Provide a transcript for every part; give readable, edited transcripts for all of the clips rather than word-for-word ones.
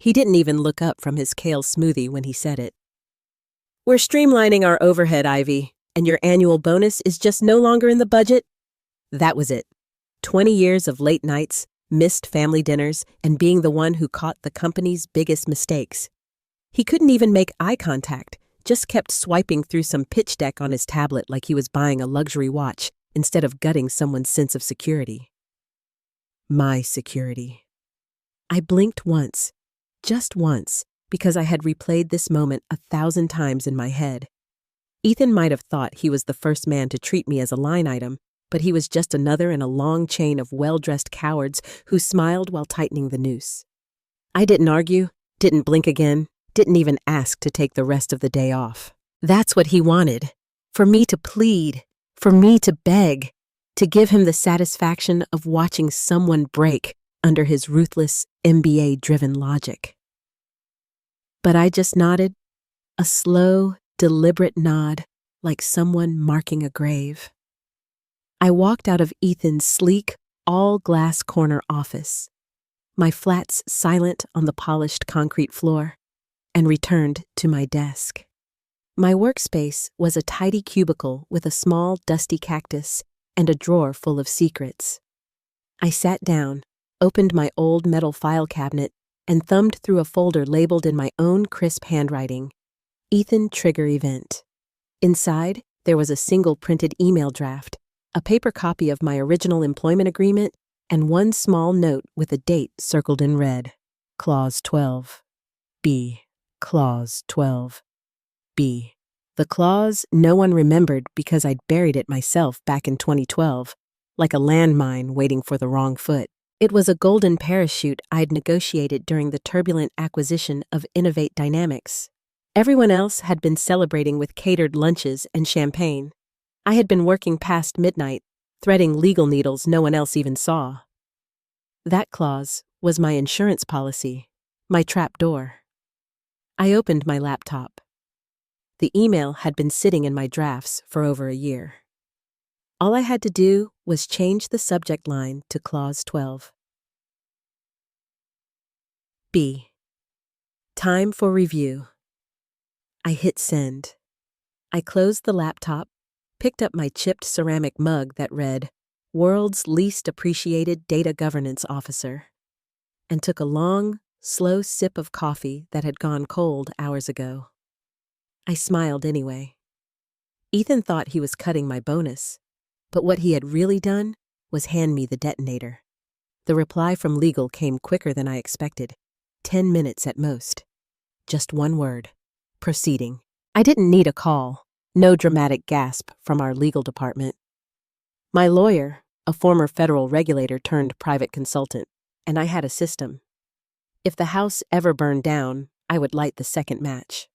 He didn't even look up from his kale smoothie when he said it. "We're streamlining our overhead, Ivy, and your annual bonus is just no longer in the budget." That was it. 20 years of late nights, missed family dinners, and being the one who caught the company's biggest mistakes. He couldn't even make eye contact, just kept swiping through some pitch deck on his tablet like he was buying a luxury watch instead of gutting someone's sense of security. My security. I blinked once, just once, because I had replayed this moment 1,000 times in my head. Ethan might have thought he was the first man to treat me as a line item, but he was just another in a long chain of well-dressed cowards who smiled while tightening the noose. I didn't argue, didn't blink again, didn't even ask to take the rest of the day off. That's what he wanted. For me to plead, for me to beg, to give him the satisfaction of watching someone break under his ruthless, MBA-driven logic. But I just nodded, a slow, deliberate nod, like someone marking a grave. I walked out of Ethan's sleek, all-glass corner office, my flats silent on the polished concrete floor, and returned to my desk. My workspace was a tidy cubicle with a small, dusty cactus and a drawer full of secrets. I sat down, opened my old metal file cabinet, and thumbed through a folder labeled in my own crisp handwriting, Ethan Trigger Event. Inside, there was a single printed email draft, a paper copy of my original employment agreement, and one small note with a date circled in red. Clause 12. B. Clause 12. B. The clause no one remembered because I'd buried it myself back in 2012, like a landmine waiting for the wrong foot. It was a golden parachute I'd negotiated during the turbulent acquisition of Innovate Dynamics. Everyone else had been celebrating with catered lunches and champagne. I had been working past midnight, threading legal needles no one else even saw. That clause was my insurance policy, my trap door. I opened my laptop. The email had been sitting in my drafts for over a year. All I had to do was change the subject line to Clause 12. B. Time for review. I hit send. I closed the laptop, picked up my chipped ceramic mug that read, World's Least Appreciated Data Governance Officer, and took a long, slow sip of coffee that had gone cold hours ago. I smiled anyway. Ethan thought he was cutting my bonus, but what he had really done was hand me the detonator. The reply from legal came quicker than I expected, 10 minutes at most. Just one word, proceeding. I didn't need a call, no dramatic gasp from our legal department. My lawyer, a former federal regulator turned private consultant, and I had a system. If the house ever burned down, I would light the second match.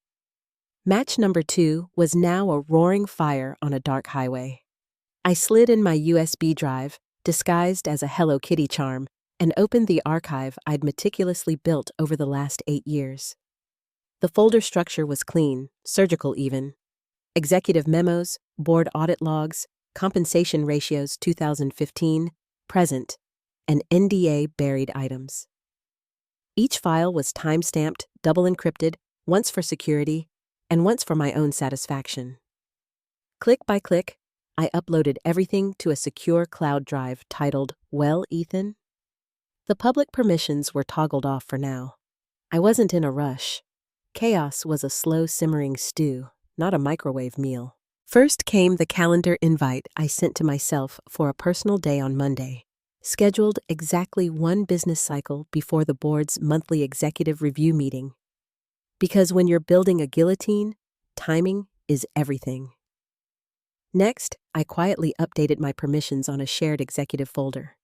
Match number 2 was now a roaring fire on a dark highway. I slid in my USB drive, disguised as a Hello Kitty charm, and opened the archive I'd meticulously built over the last 8 years. The folder structure was clean, surgical even. Executive memos, board audit logs, compensation ratios 2015, present, and NDA buried items. Each file was time-stamped, double encrypted, once for security, and once for my own satisfaction. Click by click, I uploaded everything to a secure cloud drive titled, Well, Ethan? The public permissions were toggled off for now. I wasn't in a rush. Chaos was a slow simmering stew, not a microwave meal. First came the calendar invite I sent to myself for a personal day on Monday, scheduled exactly one business cycle before the board's monthly executive review meeting. Because when you're building a guillotine, timing is everything. Next, I quietly updated my permissions on a shared executive folder.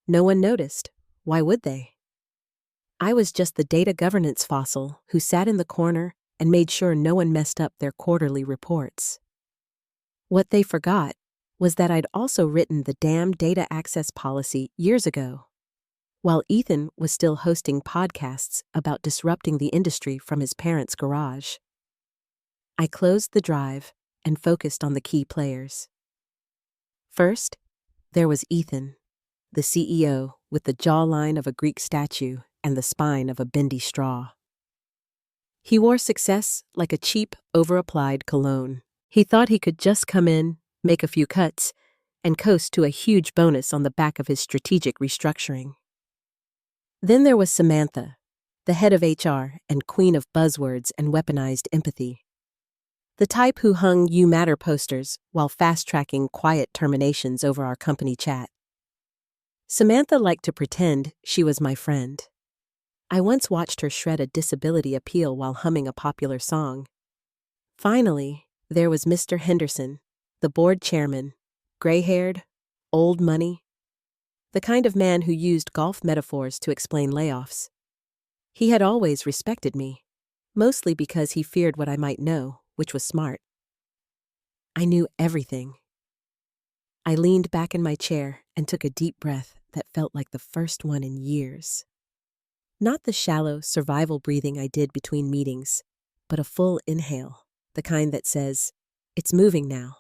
No one noticed. Why would they? I was just the data governance fossil who sat in the corner and made sure no one messed up their quarterly reports. What they forgot was that I'd also written the damn data access policy years ago, while Ethan was still hosting podcasts about disrupting the industry from his parents' garage. I closed the drive and focused on the key players. First, there was Ethan, the CEO with the jawline of a Greek statue and the spine of a bendy straw. He wore success like a cheap, over-applied cologne. He thought he could just come in, make a few cuts, and coast to a huge bonus on the back of his strategic restructuring. Then there was Samantha, the head of HR and queen of buzzwords and weaponized empathy. The type who hung "You Matter" posters while fast-tracking quiet terminations over our company chat. Samantha liked to pretend she was my friend. I once watched her shred a disability appeal while humming a popular song. Finally, there was Mr. Henderson, the board chairman, gray-haired, old money, the kind of man who used golf metaphors to explain layoffs. He had always respected me, mostly because he feared what I might know, which was smart. I knew everything. I leaned back in my chair and took a deep breath that felt like the first one in years. Not the shallow survival breathing I did between meetings, but a full inhale, the kind that says, "It's moving now.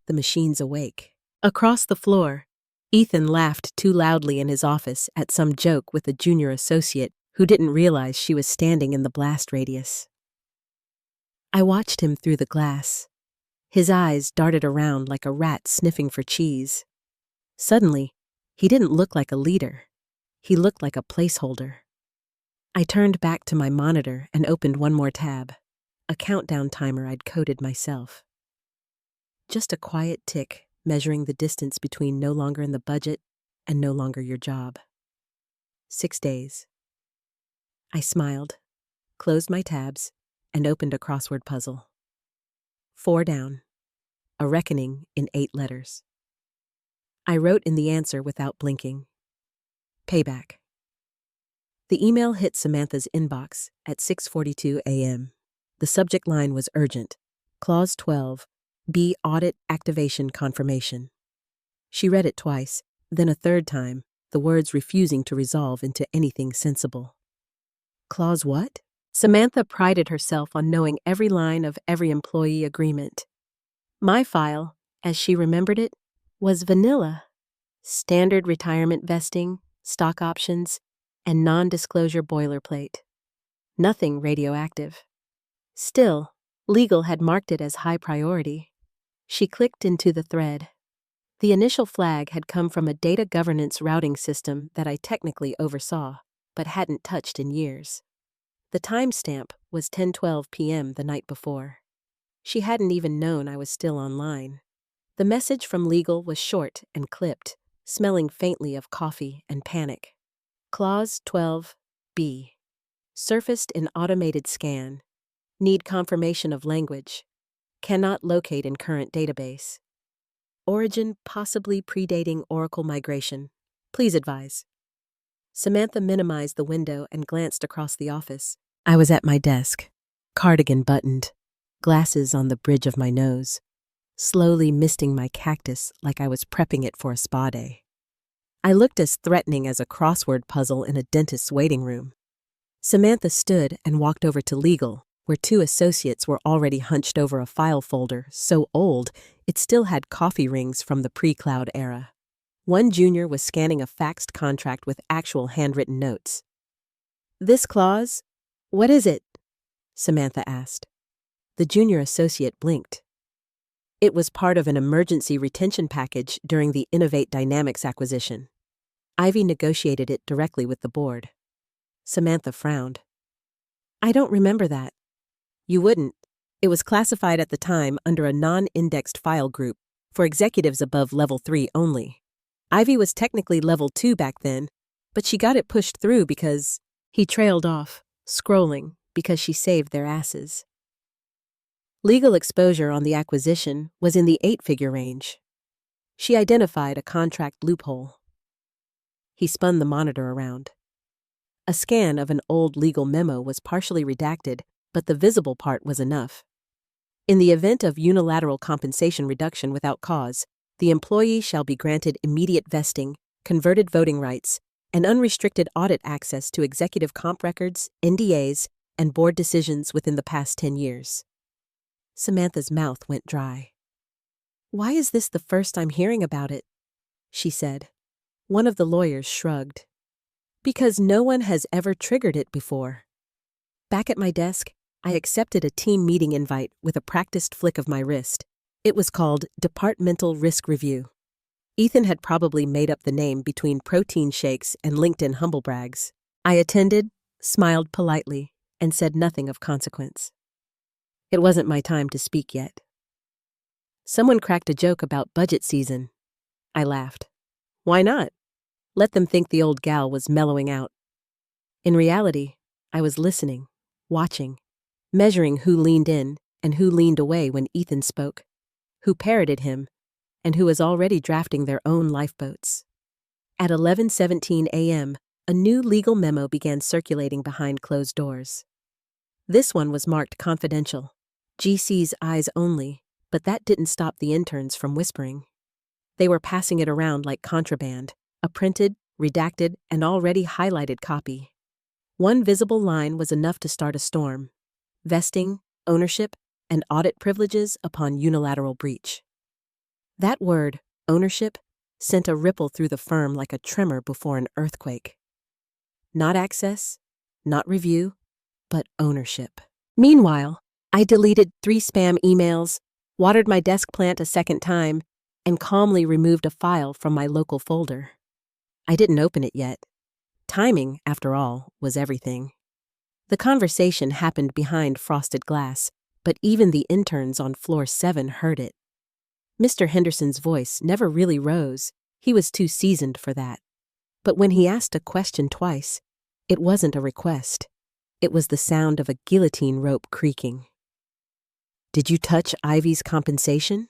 The machine's awake." Across the floor, Ethan laughed too loudly in his office at some joke with a junior associate who didn't realize she was standing in the blast radius. I watched him through the glass. His eyes darted around like a rat sniffing for cheese. Suddenly, he didn't look like a leader. He looked like a placeholder. I turned back to my monitor and opened one more tab, a countdown timer I'd coded myself. Just a quiet tick measuring the distance between no longer in the budget and no longer your job. 6 days. I smiled, closed my tabs, and opened a crossword puzzle. 4 down. A reckoning in 8 letters. I wrote in the answer without blinking. Payback. The email hit Samantha's inbox at 6:42 a.m. The subject line was urgent. Clause 12, B audit activation confirmation. She read it twice, then a third time, the words refusing to resolve into anything sensible. Clause what? Samantha prided herself on knowing every line of every employee agreement. My file, as she remembered it, was vanilla. Standard retirement vesting, stock options, and non-disclosure boilerplate. Nothing radioactive. Still, legal had marked it as high priority. She clicked into the thread. The initial flag had come from a data governance routing system that I technically oversaw, but hadn't touched in years. The timestamp was 10:12 p.m. the night before. She hadn't even known I was still online. The message from legal was short and clipped, smelling faintly of coffee and panic. Clause 12B. Surfaced in automated scan. Need confirmation of language. Cannot locate in current database. Origin possibly predating Oracle migration. Please advise. Samantha minimized the window and glanced across the office. I was at my desk, cardigan buttoned, glasses on the bridge of my nose, slowly misting my cactus like I was prepping it for a spa day. I looked as threatening as a crossword puzzle in a dentist's waiting room. Samantha stood and walked over to legal, where 2 associates were already hunched over a file folder so old it still had coffee rings from the pre-cloud era. One junior was scanning a faxed contract with actual handwritten notes. "This clause? What is it?" Samantha asked. The junior associate blinked. It was part of an emergency retention package during the Innovate Dynamics acquisition. Ivy negotiated it directly with the board. Samantha frowned. "I don't remember that." "You wouldn't. It was classified at the time under a non-indexed file group for executives above level 3 only. Ivy was technically level 2 back then, but she got it pushed through because..." He trailed off, scrolling, because she saved their asses. Legal exposure on the acquisition was in the 8-figure range. She identified a contract loophole. He spun the monitor around. A scan of an old legal memo was partially redacted, but the visible part was enough. In the event of unilateral compensation reduction without cause, the employee shall be granted immediate vesting, converted voting rights, and unrestricted audit access to executive comp records, NDAs, and board decisions within the past 10 years. Samantha's mouth went dry. "Why is this the first I'm hearing about it?" she said. One of the lawyers shrugged. Because no one has ever triggered it before. Back at my desk, I accepted a team meeting invite with a practiced flick of my wrist. It was called Departmental Risk Review. Ethan had probably made up the name between protein shakes and LinkedIn humblebrags. I attended, smiled politely, and said nothing of consequence. It wasn't my time to speak yet. Someone cracked a joke about budget season. I laughed. Why not? Let them think the old gal was mellowing out. In reality, I was listening, watching, measuring who leaned in and who leaned away when Ethan spoke, who parroted him, and who was already drafting their own lifeboats. At 11:17 a.m., a new legal memo began circulating behind closed doors. This one was marked confidential, GC's eyes only, but that didn't stop the interns from whispering. They were passing it around like contraband, a printed, redacted, and already highlighted copy. One visible line was enough to start a storm: vesting, ownership, and audit privileges upon unilateral breach. That word, ownership, sent a ripple through the firm like a tremor before an earthquake. Not access, not review, but ownership. Meanwhile, I deleted 3 spam emails, watered my desk plant a second time, and calmly removed a file from my local folder. I didn't open it yet. Timing, after all, was everything. The conversation happened behind frosted glass, but even the interns on floor 7 heard it. Mr. Henderson's voice never really rose. He was too seasoned for that. But when he asked a question twice, it wasn't a request. It was the sound of a guillotine rope creaking. Did you touch Ivy's compensation?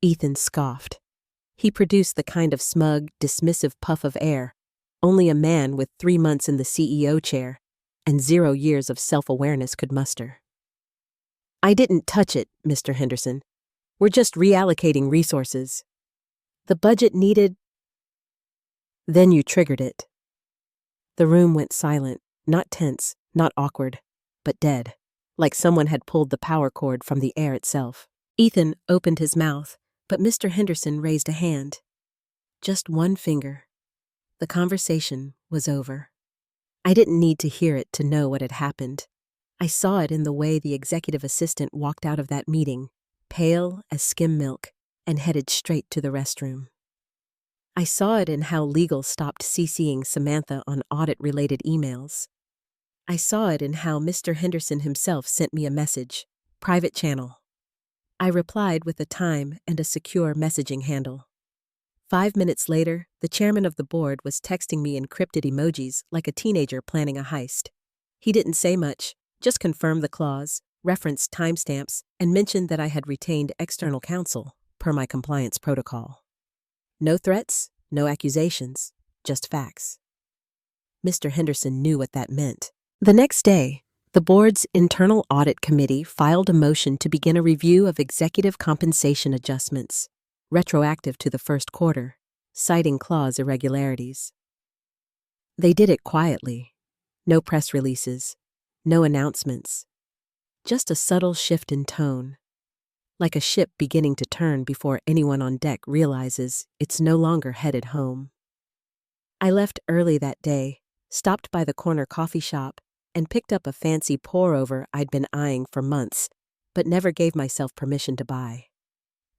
Ethan scoffed. He produced the kind of smug, dismissive puff of air only a man with 3 months in the CEO chair and 0 years of self-awareness could muster. I didn't touch it, Mr. Henderson. We're just reallocating resources. The budget needed... Then you triggered it. The room went silent, not tense, not awkward, but dead, like someone had pulled the power cord from the air itself. Ethan opened his mouth, but Mr. Henderson raised a hand. Just one finger. The conversation was over. I didn't need to hear it to know what had happened. I saw it in the way the executive assistant walked out of that meeting, pale as skim milk, and headed straight to the restroom. I saw it in how legal stopped CCing Samantha on audit-related emails. I saw it in how Mr. Henderson himself sent me a message, private channel. I replied with a time and a secure messaging handle. 5 minutes later, the chairman of the board was texting me encrypted emojis like a teenager planning a heist. He didn't say much, just confirmed the clause, referenced timestamps, and mentioned that I had retained external counsel, per my compliance protocol. No threats, no accusations, just facts. Mr. Henderson knew what that meant. The next day, the board's internal audit committee filed a motion to begin a review of executive compensation adjustments, retroactive to the first quarter, citing clause irregularities. They did it quietly. No press releases, no announcements. Just a subtle shift in tone, like a ship beginning to turn before anyone on deck realizes it's no longer headed home. I left early that day, stopped by the corner coffee shop, and picked up a fancy pour-over I'd been eyeing for months, but never gave myself permission to buy.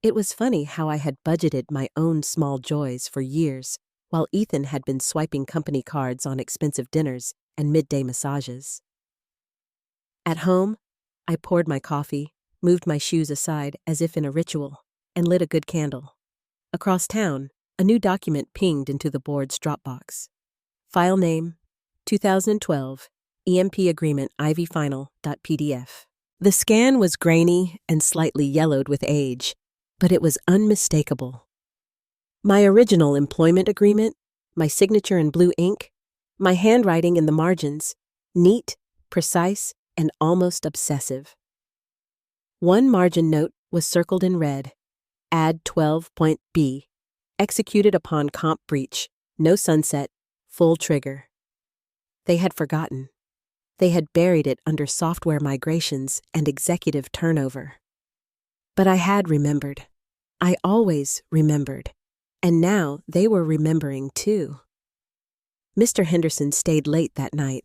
It was funny how I had budgeted my own small joys for years, while Ethan had been swiping company cards on expensive dinners and midday massages. At home, I poured my coffee, moved my shoes aside as if in a ritual, and lit a good candle. Across town, a new document pinged into the board's Dropbox. File name, 2012, EMP Agreement Ivy Final.pdf. The scan was grainy and slightly yellowed with age, but it was unmistakable. My original employment agreement, my signature in blue ink, my handwriting in the margins, neat, precise, and almost obsessive. One margin note was circled in red, add 12.B, executed upon comp breach, no sunset, full trigger. They had forgotten. They had buried it under software migrations and executive turnover. But I had remembered. I always remembered. And now they were remembering too. Mr. Henderson stayed late that night.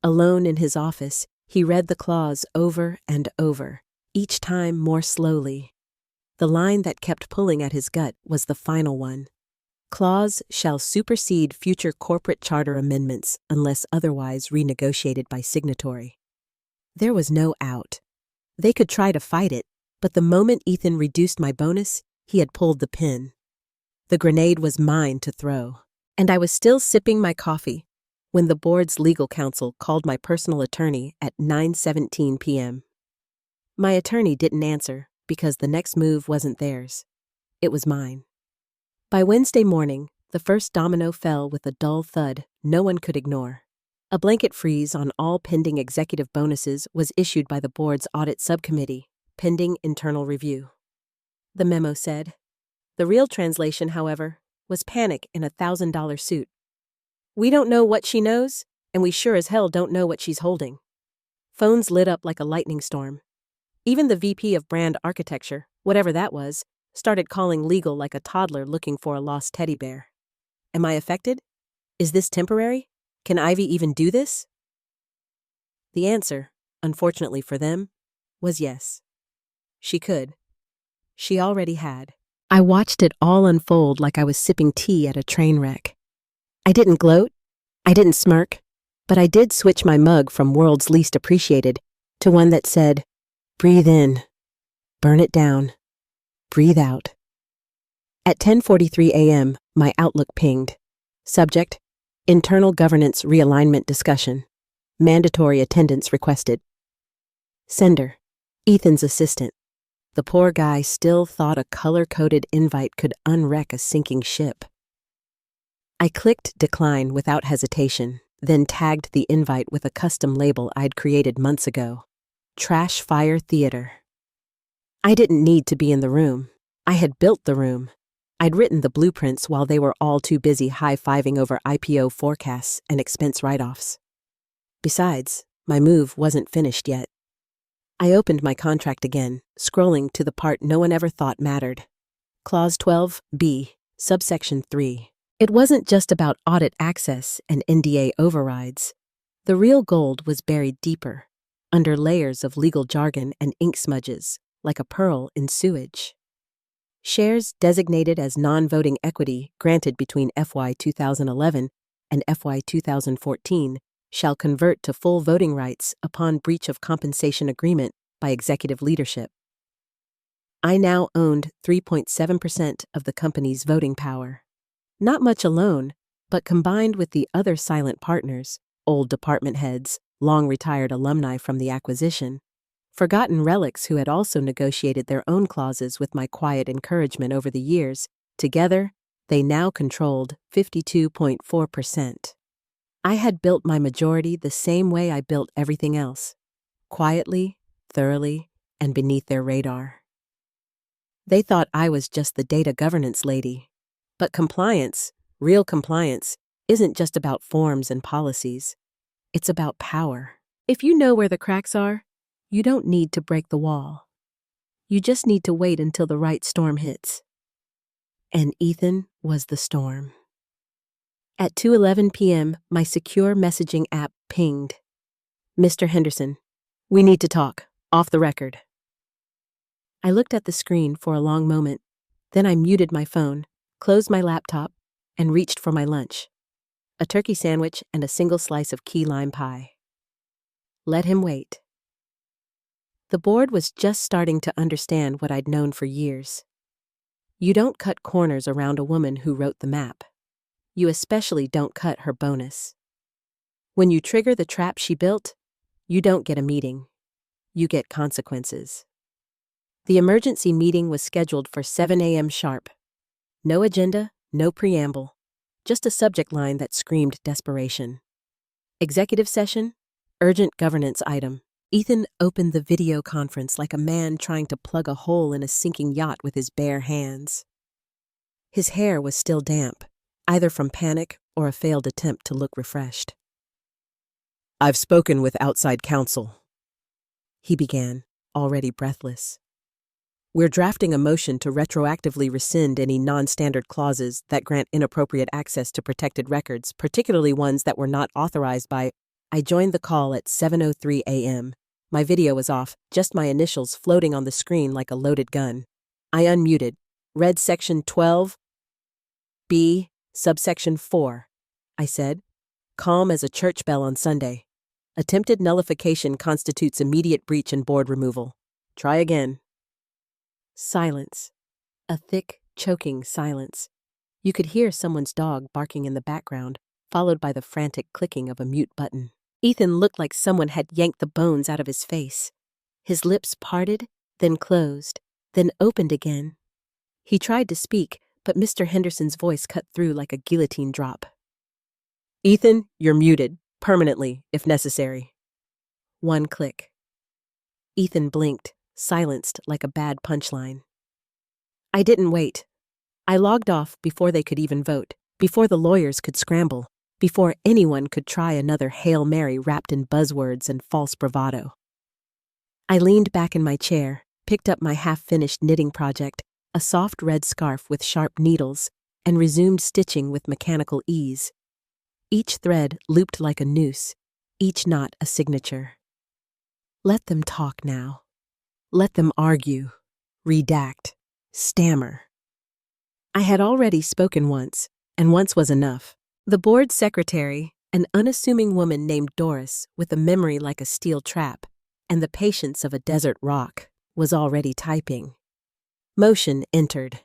Alone in his office, he read the clause over and over, each time more slowly. The line that kept pulling at his gut was the final one. Clause shall supersede future corporate charter amendments unless otherwise renegotiated by signatory. There was no out. They could try to fight it, but the moment Ethan reduced my bonus, he had pulled the pin. The grenade was mine to throw, and I was still sipping my coffee when the board's legal counsel called my personal attorney at 9:17 p.m. My attorney didn't answer because the next move wasn't theirs. It was mine. By Wednesday morning, the first domino fell with a dull thud no one could ignore. A blanket freeze on all pending executive bonuses was issued by the board's audit subcommittee, pending internal review. The memo said. The real translation, however, was panic in a $1,000 suit. We don't know what she knows, and we sure as hell don't know what she's holding. Phones lit up like a lightning storm. Even the VP of brand architecture, whatever that was, started calling legal like a toddler looking for a lost teddy bear. Am I affected? Is this temporary? Can Ivy even do this? The answer, unfortunately for them, was yes. She could. She already had. I watched it all unfold like I was sipping tea at a train wreck. I didn't gloat, I didn't smirk, but I did switch my mug from world's least appreciated to one that said, breathe in, burn it down, breathe out. At 10:43 a.m., my Outlook pinged. Subject, Internal Governance Realignment Discussion. Mandatory attendance requested. Sender, Ethan's assistant. The poor guy still thought a color-coded invite could unwreck a sinking ship. I clicked decline without hesitation, then tagged the invite with a custom label I'd created months ago. Trash Fire Theater. I didn't need to be in the room. I had built the room. I'd written the blueprints while they were all too busy high-fiving over IPO forecasts and expense write-offs. Besides, my move wasn't finished yet. I opened my contract again, scrolling to the part no one ever thought mattered. Clause 12B, subsection 3. It wasn't just about audit access and NDA overrides. The real gold was buried deeper, under layers of legal jargon and ink smudges, like a pearl in sewage. Shares designated as non-voting equity granted between FY 2011 and FY 2014 shall convert to full voting rights upon breach of compensation agreement by executive leadership. I now owned 3.7% of the company's voting power. Not much alone, but combined with the other silent partners, old department heads, long-retired alumni from the acquisition, forgotten relics who had also negotiated their own clauses with my quiet encouragement over the years, together, they now controlled 52.4%. I had built my majority the same way I built everything else, quietly, thoroughly, and beneath their radar. They thought I was just the data governance lady. But compliance, real compliance, isn't just about forms and policies. It's about power. If you know where the cracks are, you don't need to break the wall. You just need to wait until the right storm hits. And Ethan was the storm. At 2:11 p.m., my secure messaging app pinged. Mr. Henderson, we need to talk, off the record. I looked at the screen for a long moment. Then I muted my phone, closed my laptop, and reached for my lunch. A turkey sandwich and a single slice of key lime pie. Let him wait. The board was just starting to understand what I'd known for years. You don't cut corners around a woman who wrote the map. You especially don't cut her bonus. When you trigger the trap she built, you don't get a meeting. You get consequences. The emergency meeting was scheduled for 7 a.m. sharp. No agenda, no preamble, just a subject line that screamed desperation. Executive session, urgent governance item. Ethan opened the video conference like a man trying to plug a hole in a sinking yacht with his bare hands. His hair was still damp, either from panic or a failed attempt to look refreshed. I've spoken with outside counsel, he began, already breathless. We're drafting a motion to retroactively rescind any non-standard clauses that grant inappropriate access to protected records, particularly ones that were not authorized by. I joined the call at 7:03 a.m. My video was off, just my initials floating on the screen like a loaded gun. I unmuted, read section 12B, subsection 4. I said, calm as a church bell on Sunday. Attempted nullification constitutes immediate breach and board removal. Try again. Silence. A thick, choking silence. You could hear someone's dog barking in the background, followed by the frantic clicking of a mute button. Ethan looked like someone had yanked the bones out of his face. His lips parted, then closed, then opened again. He tried to speak, but Mr. Henderson's voice cut through like a guillotine drop. Ethan, you're muted, permanently, if necessary. One click. Ethan blinked, silenced like a bad punchline. I didn't wait. I logged off before they could even vote, before the lawyers could scramble, before anyone could try another Hail Mary wrapped in buzzwords and false bravado. I leaned back in my chair, picked up my half-finished knitting project, a soft red scarf with sharp needles, and resumed stitching with mechanical ease. Each thread looped like a noose, each knot a signature. Let them talk now. Let them argue, redact, stammer. I had already spoken once, and once was enough. The board secretary, an unassuming woman named Doris with a memory like a steel trap and the patience of a desert rock, was already typing. Motion entered.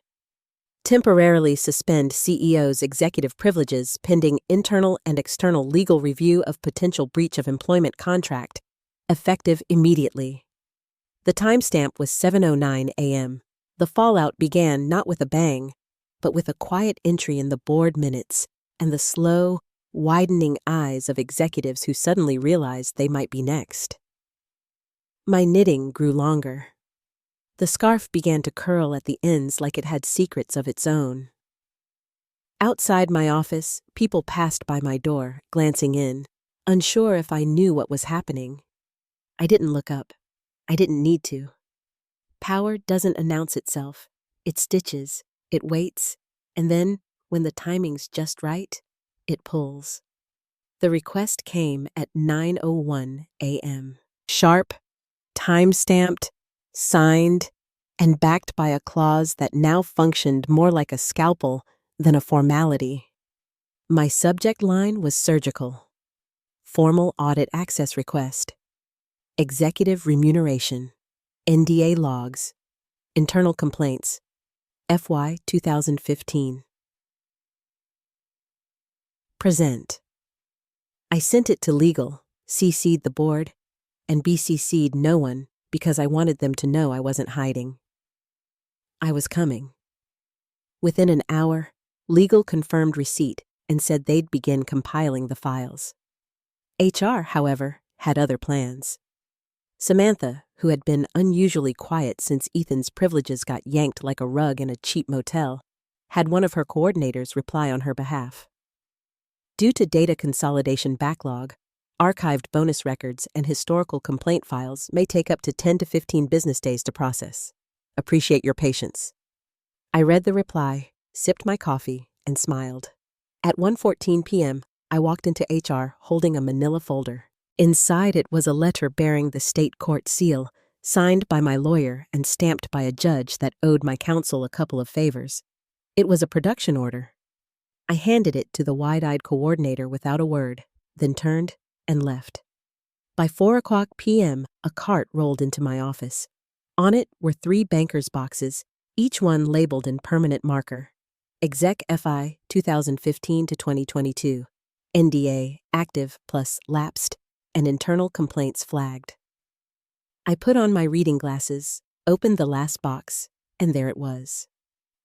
Temporarily suspend CEO's executive privileges pending internal and external legal review of potential breach of employment contract, effective immediately. The timestamp was 7:09 a.m. The fallout began not with a bang, but with a quiet entry in the board minutes and the slow, widening eyes of executives who suddenly realized they might be next. My knitting grew longer. The scarf began to curl at the ends like it had secrets of its own. Outside my office, people passed by my door, glancing in, unsure if I knew what was happening. I didn't look up. I didn't need to. Power doesn't announce itself. It stitches, it waits, and then, when the timing's just right, it pulls. The request came at 9:01 a.m. Sharp, time-stamped, signed, and backed by a clause that now functioned more like a scalpel than a formality. My subject line was surgical. Formal audit access request. Executive remuneration. NDA logs. Internal complaints. FY 2015. Present. I sent it to legal, CC'd the board, and BCC'd no one because I wanted them to know I wasn't hiding. I was coming. Within an hour, legal confirmed receipt and said they'd begin compiling the files. HR, however, had other plans. Samantha, who had been unusually quiet since Ethan's privileges got yanked like a rug in a cheap motel, had one of her coordinators reply on her behalf. Due to data consolidation backlog, archived bonus records and historical complaint files may take up to 10 to 15 business days to process. Appreciate your patience. I read the reply, sipped my coffee, and smiled. At 1:14 p.m., I walked into HR holding a manila folder. Inside it was a letter bearing the state court seal, signed by my lawyer and stamped by a judge that owed my counsel a couple of favors. It was a production order. I handed it to the wide-eyed coordinator without a word, then turned and left. By 4:00 p.m., a cart rolled into my office. On it were 3 banker's boxes, each one labeled in permanent marker. Exec FI 2015 to 2022. NDA active plus lapsed, and internal complaints flagged. I put on my reading glasses, opened the last box, and there it was.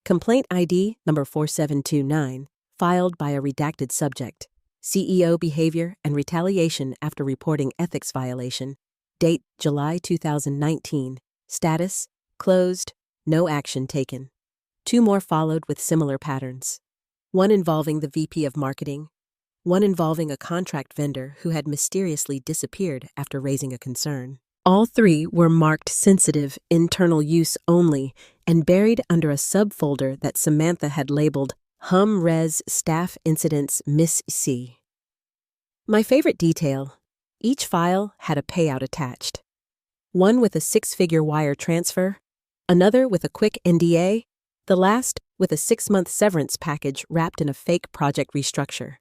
Complaint ID number 4729, filed by a redacted subject. CEO behavior and retaliation after reporting ethics violation. Date July 2019. Status closed, no action taken. 2 more followed with similar patterns. One involving the VP of marketing, one involving a contract vendor who had mysteriously disappeared after raising a concern. All three were marked sensitive, internal use only, and buried under a subfolder that Samantha had labeled Hum Res Staff Incidents Miss C. My favorite detail: each file had a payout attached. One with a 6-figure wire transfer, another with a quick NDA, the last with a 6-month severance package wrapped in a fake project restructure.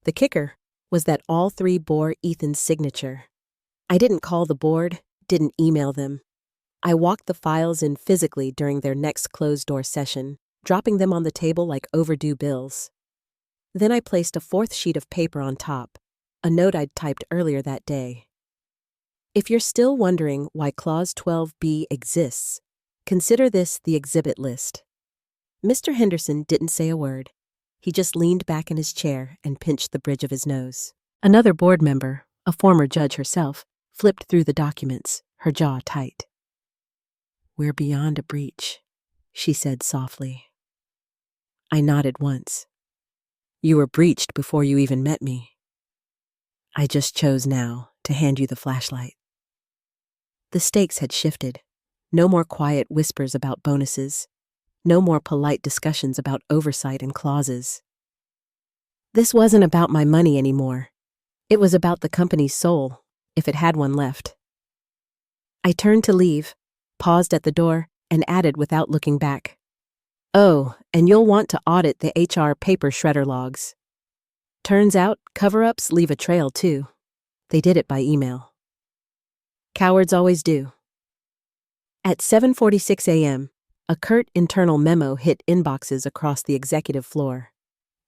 The kicker was that all three bore Ethan's signature. I didn't call the board, didn't email them. I walked the files in physically during their next closed-door session, dropping them on the table like overdue bills. Then I placed a 4th sheet of paper on top, a note I'd typed earlier that day. If you're still wondering why Clause 12B exists, consider this the exhibit list. Mr. Henderson didn't say a word. He just leaned back in his chair and pinched the bridge of his nose. Another board member, a former judge herself, flipped through the documents, her jaw tight. "We're beyond a breach," she said softly. I nodded once. "You were breached before you even met me. I just chose now to hand you the flashlight." The stakes had shifted. No more quiet whispers about bonuses. No more polite discussions about oversight and clauses. This wasn't about my money anymore. It was about the company's soul, if it had one left. I turned to leave, paused at the door, and added without looking back. "Oh, and you'll want to audit the HR paper shredder logs. Turns out, cover-ups leave a trail too. They did it by email. Cowards always do." At 7:46 a.m., a curt internal memo hit inboxes across the executive floor.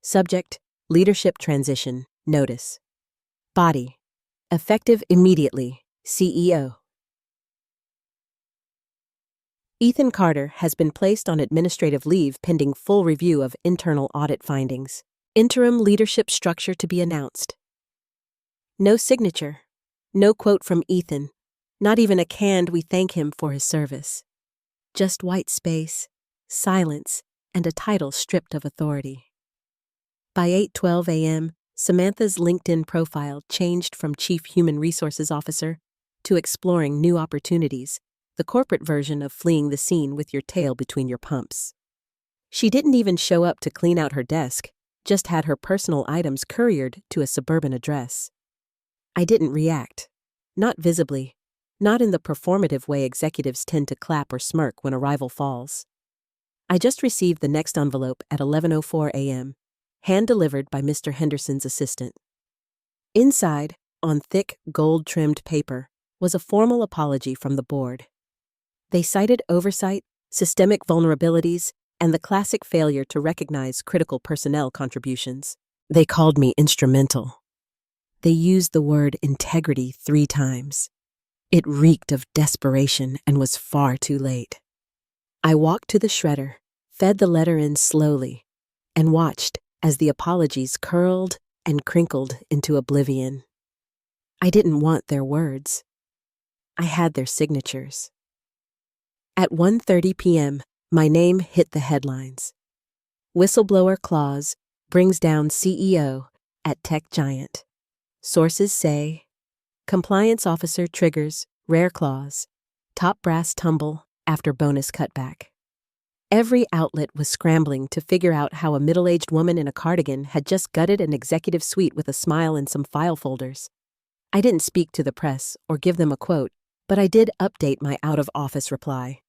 Subject: Leadership Transition, Notice. Body: Effective immediately, CEO. Ethan Carter has been placed on administrative leave pending full review of internal audit findings. Interim leadership structure to be announced. No signature. No quote from Ethan. Not even a canned "we thank him for his service." Just white space, silence, and a title stripped of authority. By 8:12 a.m., Samantha's LinkedIn profile changed from Chief Human Resources Officer to Exploring New Opportunities, the corporate version of fleeing the scene with your tail between your pumps. She didn't even show up to clean out her desk, just had her personal items couriered to a suburban address. I didn't react. Not visibly. Not in the performative way executives tend to clap or smirk when a rival falls. I just received the next envelope at 11:04 a.m., hand-delivered by Mr. Henderson's assistant. Inside, on thick, gold-trimmed paper, was a formal apology from the board. They cited oversight, systemic vulnerabilities, and the classic failure to recognize critical personnel contributions. They called me instrumental. They used the word integrity 3 times. It reeked of desperation and was far too late. I walked to the shredder, fed the letter in slowly, and watched as the apologies curled and crinkled into oblivion. I didn't want their words. I had their signatures. At 1:30 p.m., my name hit the headlines. Whistleblower clause brings down CEO at tech giant. Sources say compliance officer triggers rare clause. Top brass tumble after bonus cutback. Every outlet was scrambling to figure out how a middle-aged woman in a cardigan had just gutted an executive suite with a smile and some file folders. I didn't speak to the press or give them a quote, but I did update my out-of-office reply.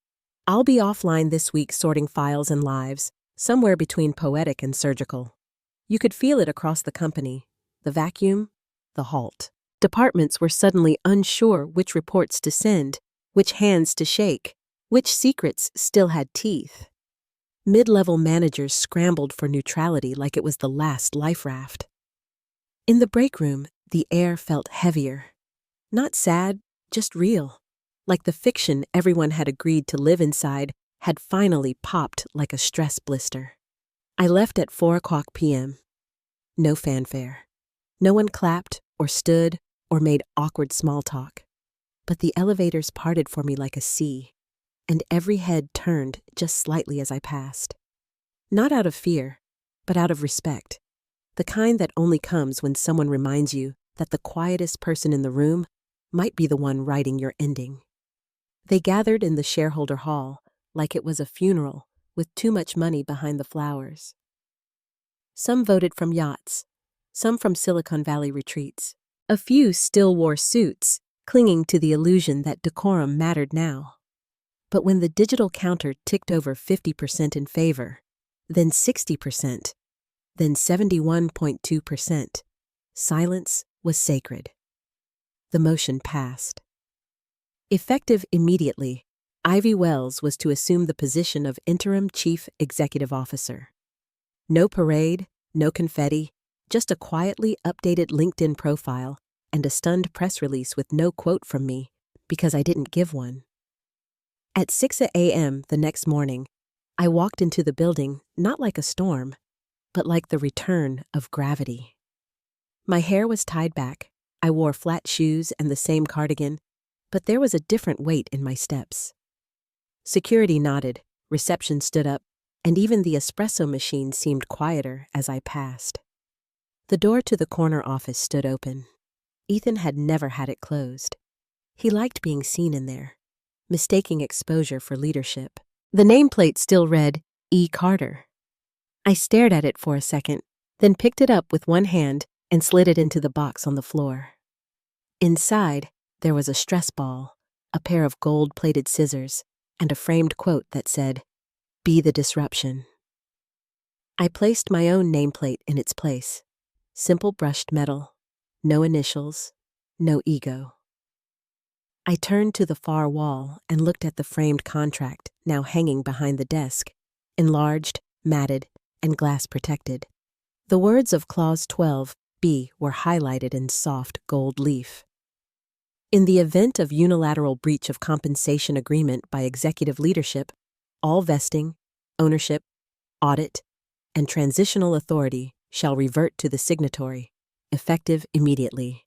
I'll be offline this week sorting files and lives, somewhere between poetic and surgical. You could feel it across the company. The vacuum, the halt. Departments were suddenly unsure which reports to send, which hands to shake, which secrets still had teeth. Mid-level managers scrambled for neutrality like it was the last life raft. In the break room, the air felt heavier. Not sad, just real. Like the fiction everyone had agreed to live inside had finally popped like a stress blister. I left at 4:00 p.m. No fanfare. No one clapped or stood or made awkward small talk. But the elevators parted for me like a sea, and every head turned just slightly as I passed. Not out of fear, but out of respect. The kind that only comes when someone reminds you that the quietest person in the room might be the one writing your ending. They gathered in the shareholder hall like it was a funeral with too much money behind the flowers. Some voted from yachts, some from Silicon Valley retreats. A few still wore suits, clinging to the illusion that decorum mattered now. But when the digital counter ticked over 50% in favor, then 60%, then 71.2%, silence was sacred. The motion passed. Effective immediately, Ivy Wells was to assume the position of interim chief executive officer. No parade, no confetti, just a quietly updated LinkedIn profile and a stunned press release with no quote from me because I didn't give one. At 6 a.m. the next morning, I walked into the building not like a storm, but like the return of gravity. My hair was tied back, I wore flat shoes and the same cardigan, but there was a different weight in my steps. Security nodded, reception stood up, and even the espresso machine seemed quieter as I passed. The door to the corner office stood open. Ethan had never had it closed. He liked being seen in there, mistaking exposure for leadership. The nameplate still read, E. Carter. I stared at it for a second, then picked it up with one hand and slid it into the box on the floor. Inside, there was a stress ball, a pair of gold-plated scissors, and a framed quote that said, "Be the disruption." I placed my own nameplate in its place. Simple brushed metal, no initials, no ego. I turned to the far wall and looked at the framed contract now hanging behind the desk, enlarged, matted, and glass-protected. The words of Clause 12B were highlighted in soft gold leaf. In the event of unilateral breach of compensation agreement by executive leadership, all vesting, ownership, audit, and transitional authority shall revert to the signatory, effective immediately.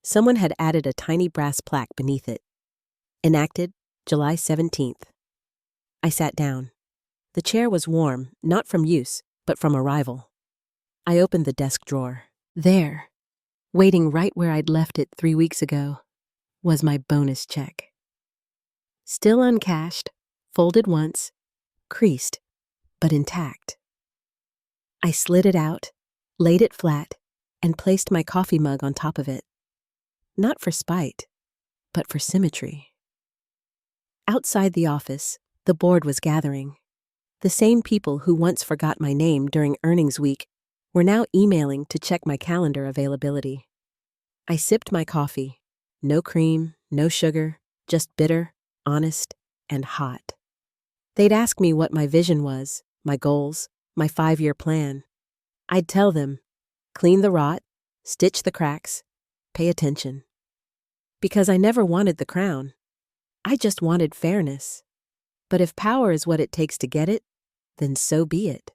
Someone had added a tiny brass plaque beneath it. Enacted July 17th. I sat down. The chair was warm, not from use, but from arrival. I opened the desk drawer. There, waiting right where I'd left it 3 weeks ago, was my bonus check. Still uncashed, folded once, creased, but intact. I slid it out, laid it flat, and placed my coffee mug on top of it. Not for spite, but for symmetry. Outside the office, the board was gathering. The same people who once forgot my name during earnings week were now emailing to check my calendar availability. I sipped my coffee. No cream, no sugar, just bitter, honest, and hot. They'd ask me what my vision was, my goals, my 5-year plan. I'd tell them, clean the rot, stitch the cracks, pay attention. Because I never wanted the crown. I just wanted fairness. But if power is what it takes to get it, then so be it.